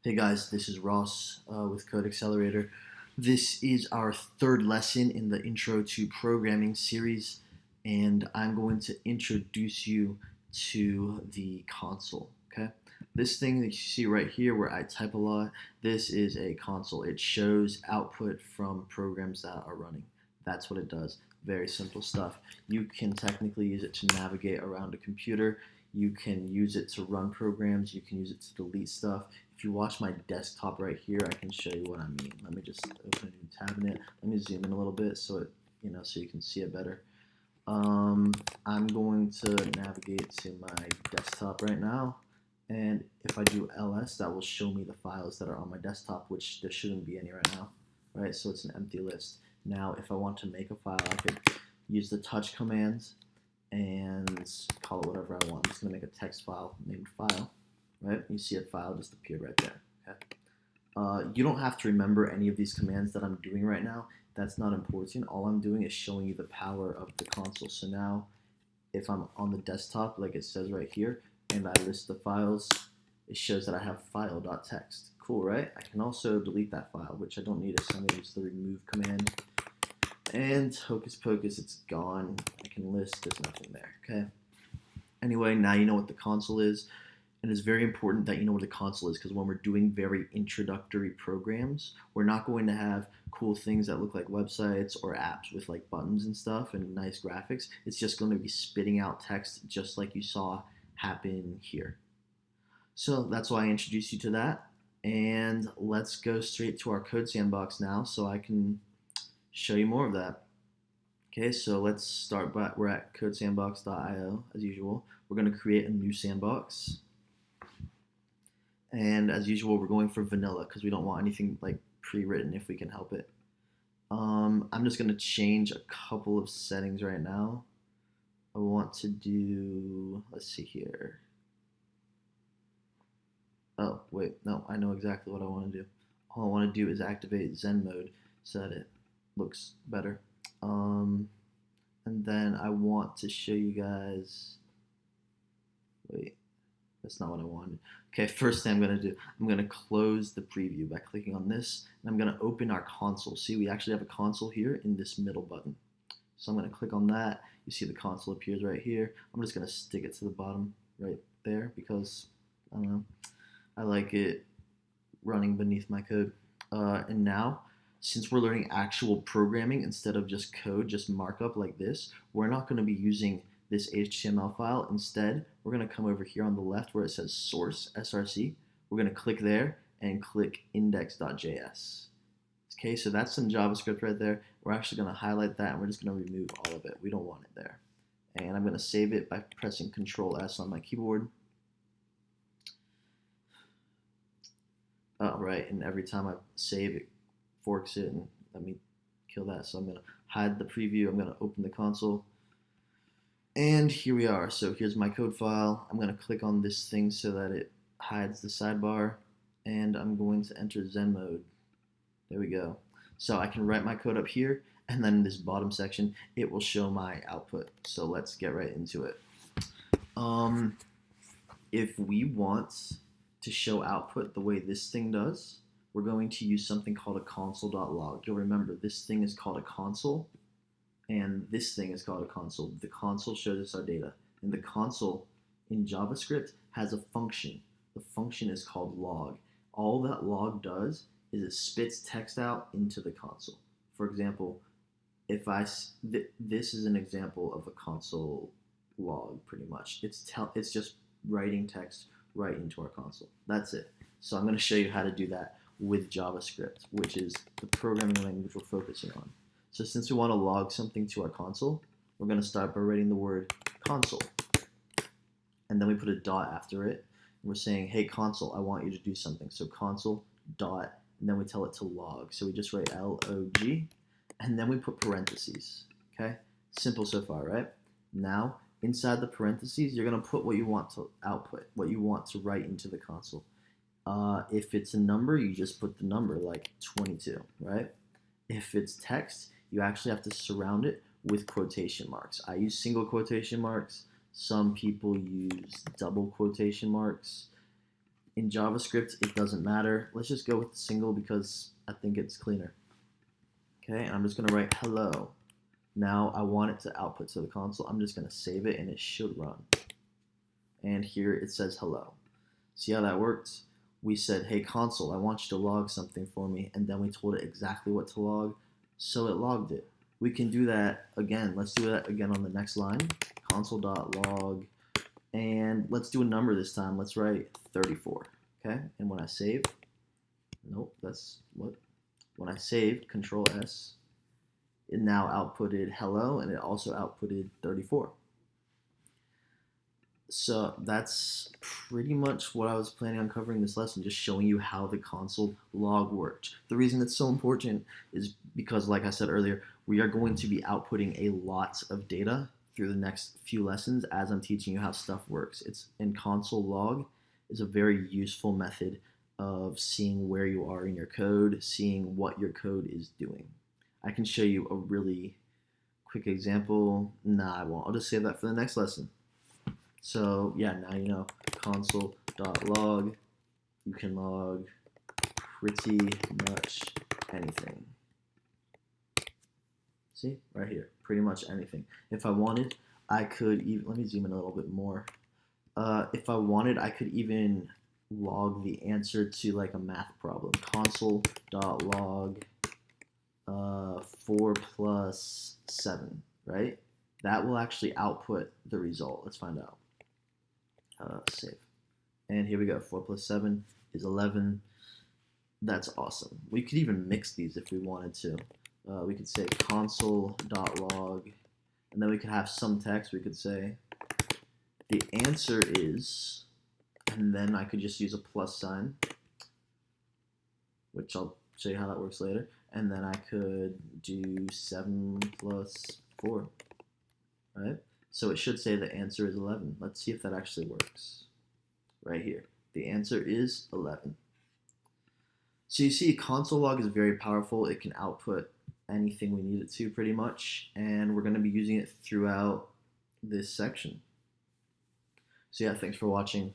Hey guys, this is Ross with Code Accelerator. This is our third lesson in the Intro to Programming series, and I'm going to introduce you to the console. Okay, this thing that you see right here where I type a lot, this is a console. It shows output from programs that are running. That's what it does. Very simple stuff. You can technically use it to navigate around a computer. You can use it to run programs. You can use it to delete stuff. If you watch my desktop right here, I can show you what I mean. Let me just open a new tab in it. Let me zoom in a little bit so so you can see it better. I'm going to navigate to my desktop right now, and if I do ls, that will show me the files that are on my desktop, which there shouldn't be any right now, right? So it's an empty list. Now, if I want to make a file, I could use the touch commands and call it whatever I want. I'm just going to make a text file named file, right? You see a file just appeared right there. Okay. You don't have to remember any of these commands that I'm doing right now. That's not important. All I'm doing is showing you the power of the console. So now, if I'm on the desktop, like it says right here, and I list the files, it shows that I have file.txt. Cool, right? I can also delete that file, which I don't need it, so I'm going to use the remove command. And hocus pocus, it's gone. I can list, there's nothing there, okay? Anyway, now you know what the console is. And it's very important that you know what the console is, because when we're doing very introductory programs, we're not going to have cool things that look like websites or apps with like buttons and stuff and nice graphics. It's just going to be spitting out text just like you saw happen here. So that's why I introduced you to that. And let's go straight to our code sandbox now so I can show you more of that. Okay, so let's start by, we're at codesandbox.io as usual. We're going to create a new sandbox. And as usual, we're going for vanilla because we don't want anything like pre-written if we can help it. I'm just going to change a couple of settings right now. I want to do, let's see here. Oh, wait, no, I know exactly what I want to do. All I want to do is activate Zen mode so that it looks better. And then I want to show you guys, wait, that's not what I wanted. Okay, first thing I'm going to do, I'm going to close the preview by clicking on this, and I'm going to open our console. See, we actually have a console here in this middle button. So I'm going to click on that. You see the console appears right here. I'm just going to stick it to the bottom right there because, I don't know, I like it running beneath my code. And now, since we're learning actual programming instead of just code, just markup like this, we're not going to be using this HTML file. Instead, we're going to come over here on the left where it says source, src. We're going to click there and click index.js. Okay, so that's some JavaScript right there. We're actually going to highlight that and we're just going to remove all of it. We don't want it there. And I'm going to save it by pressing Control S on my keyboard. Oh, right, and every time I save, it forks it, and let me kill that. So I'm going to hide the preview. I'm going to open the console. And here we are. So here's my code file. I'm going to click on this thing so that it hides the sidebar. And I'm going to enter Zen mode. There we go. So I can write my code up here. And then in this bottom section, it will show my output. So let's get right into it. If we want to show output the way this thing does, we're going to use something called a console.log. You'll remember this thing is called a console, and this thing is called a console. The console shows us our data, and the console in JavaScript has a function. The function is called log. All that log does is it spits text out into the console. For example, if this is an example of a console log, pretty much. It's just writing text right into our console. That's it. So I'm going to show you how to do that with JavaScript, which is the programming language we're focusing on. So since we want to log something to our console, we're going to start by writing the word console. And then we put a dot after it. And we're saying, hey, console, I want you to do something. So console dot, and then we tell it to log. So we just write log, and then we put parentheses. Okay? Simple so far, right? Now, inside the parentheses, you're going to put what you want to output, what you want to write into the console. If it's a number, you just put the number, like 22, right? If it's text, you actually have to surround it with quotation marks. I use single quotation marks. Some people use double quotation marks. In JavaScript, it doesn't matter. Let's just go with single because I think it's cleaner. Okay, and I'm just gonna write hello. Now I want it to output to the console. I'm just gonna save it and it should run. And here it says hello. See how that worked? We said, hey console, I want you to log something for me, and then we told it exactly what to log, so it logged it. We can do that again. Let's do that again on the next line, console.log, and let's do a number this time. Let's write 34, okay? And when I save, nope, that's what? When I save, Control S, it now outputted hello, and it also outputted 34. So that's pretty much what I was planning on covering this lesson, just showing you how the console log worked. The reason it's so important is because, like I said earlier, we are going to be outputting a lot of data through the next few lessons as I'm teaching you how stuff works. And console log is a very useful method of seeing where you are in your code, seeing what your code is doing. I can show you a really quick example. Nah, I won't. I'll just save that for the next lesson. So yeah, now you know console.log, you can log pretty much anything. See, right here, pretty much anything. If I wanted, I could even, let me zoom in a little bit more. If I wanted, I could even log the answer to like a math problem. Console.log 4 plus 7, right? That will actually output the result. Let's find out. Save. And here we go. 4 plus 7 is 11. That's awesome. We could even mix these if we wanted to. We could say console.log, and then we could have some text. We could say the answer is, and then I could just use a plus sign, which I'll show you how that works later. And then I could do 7 plus 4, right? So it should say the answer is 11. Let's see if that actually works. Right here. The answer is 11. So you see, console log is very powerful. It can output anything we need it to pretty much. And we're going to be using it throughout this section. So yeah, thanks for watching.